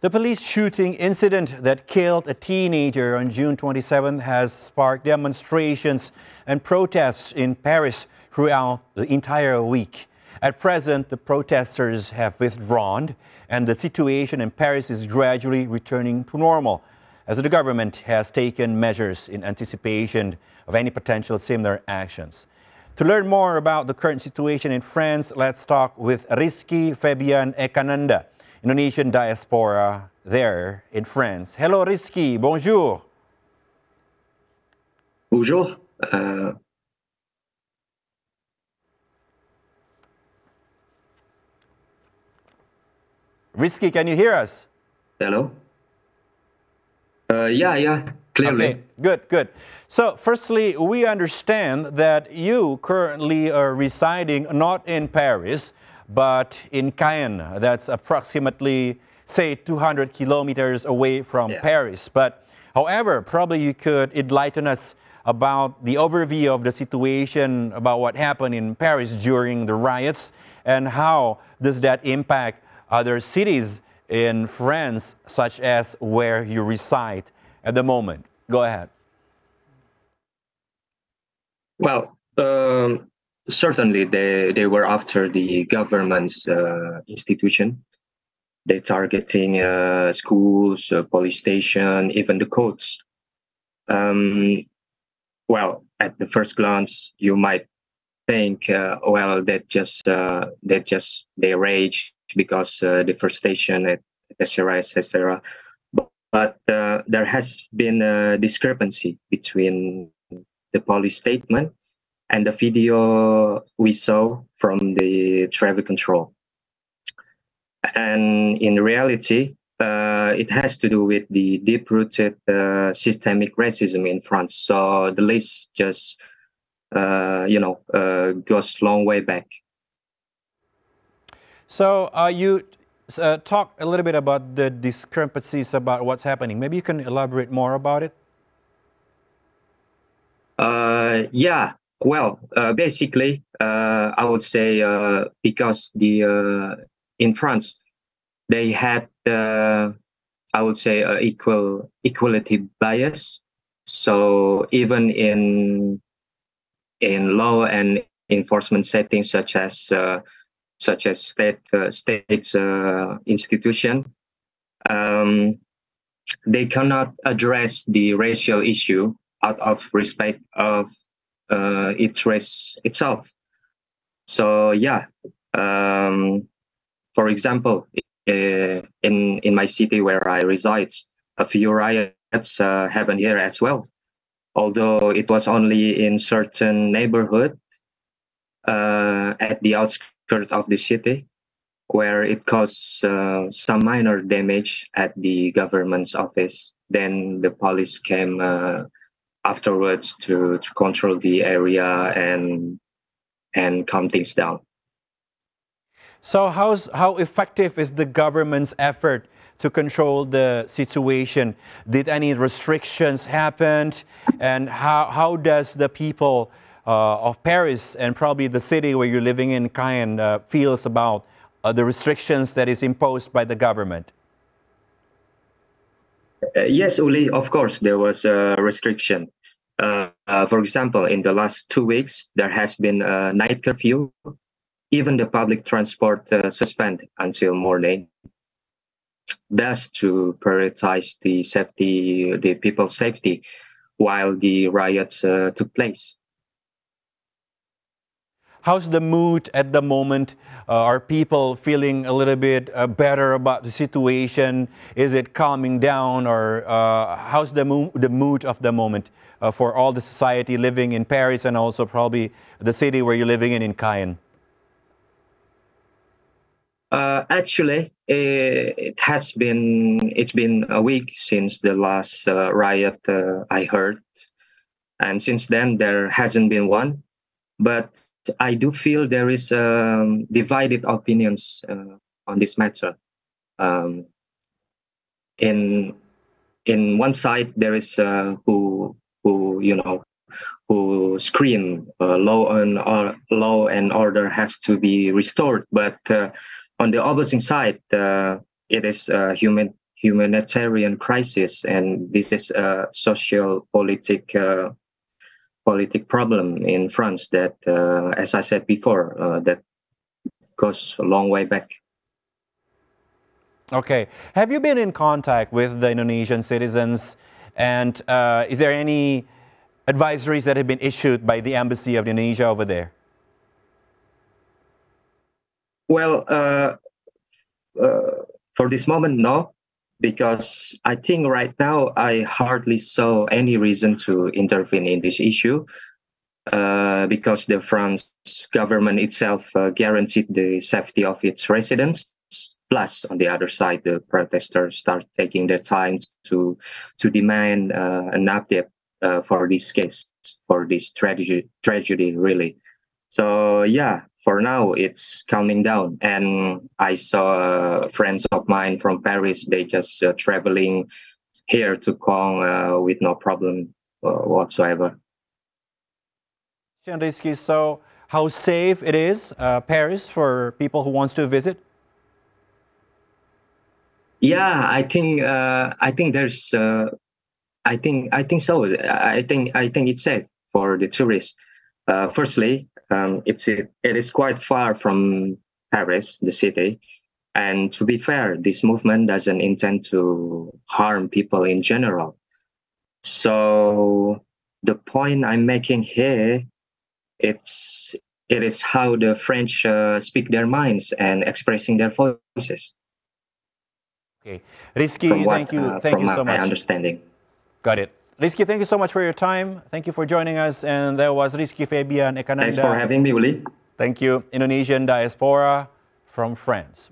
The police shooting incident that killed a teenager on June 27 has sparked demonstrations and protests in Paris throughout the entire week. At present, the protesters have withdrawn, and the situation in Paris is gradually returning to normal, as the government has taken measures in anticipation of any potential similar actions. To learn more about the current situation in France, let's talk with Rizky Febian Ekananda, Indonesian diaspora there in France. Hello, Rizky. Bonjour. Bonjour. Rizky, can you hear us? Hello. Yeah, clearly. Okay, good. So, firstly, we understand that you currently are residing not in Paris, but in Caen. That's approximately, say, 200 kilometers away from Paris. But, however, probably you could enlighten us about the overview of the situation, about what happened in Paris during the riots, and how does that impact other cities in France, such as where you reside at the moment. Go ahead. Well, certainly they were after the government's institution. They're targeting schools, police station, even the courts. Well, at the first glance, you might think, well, they rage because deforestation, etc., etc. But there has been a discrepancy between the police statement and the video we saw from the traffic control. And in reality, it has to do with the deep-rooted systemic racism in France. So the list just, goes long way back. So you talk a little bit about the discrepancies about what's happening. Maybe you can elaborate more about it? Yeah. Well, basically, I would say because in France they had, I would say, equality bias. So even in law and enforcement settings, such as states institution, they cannot address the racial issue out of respect of its race itself. So yeah, for example, in my city where I reside, a few riots happened here as well. Although it was only in certain neighborhood at the outskirts of the city, where it caused some minor damage at the government's office. Then the police came afterwards to control the area and calm things down. So how effective is the government's effort to control the situation? Did any restrictions happen? And how does the people of Paris and probably the city where you're living in, Caen, feels about the restrictions that is imposed by the government? Yes, Uli, of course, there was a restriction. For example, in the last 2 weeks, there has been a night curfew. Even the public transport suspended until morning. That's to prioritize the people's safety while the riots took place. How's the mood at the moment? Are people feeling a little bit better about the situation? Is it calming down, or how's the mood of the moment for all the society living in Paris and also probably the city where you're living in Caen? Actually, it's been a week since the last riot I heard, and since then there hasn't been one. But I do feel there is divided opinions on this matter. In one side, there is who scream law and order has to be restored, but on the opposite side, it is humanitarian crisis, and this is a social politic problem in France that, as I said before, that goes a long way back. Okay. Have you been in contact with the Indonesian citizens? And is there any advisories that have been issued by the Embassy of Indonesia over there? Well, for this moment, no, because I think right now I hardly saw any reason to intervene in this issue, because the France government itself guaranteed the safety of its residents. Plus, on the other side, the protesters start taking their time to demand an update for this case, for this tragedy, really. So yeah, for now it's calming down, and I saw friends of mine from Paris. They just traveling here to Kong with no problem whatsoever. Rizky, so how safe it is, Paris, for people who wants to visit? Yeah, I think there's I think so. I think it's safe for the tourists. Firstly, it is quite far from Paris, the city, and to be fair, this movement doesn't intend to harm people in general. So the point I'm making here, it's it is how the French speak their minds and expressing their voices. Okay. Rizky, From what thank from you so my much. understanding. Got it. Rizky, thank you so much for your time. Thank you for joining us. And there was Rizky Fabian Thanks for Ekananda. having me, Uli. Thank you, Indonesian diaspora from France.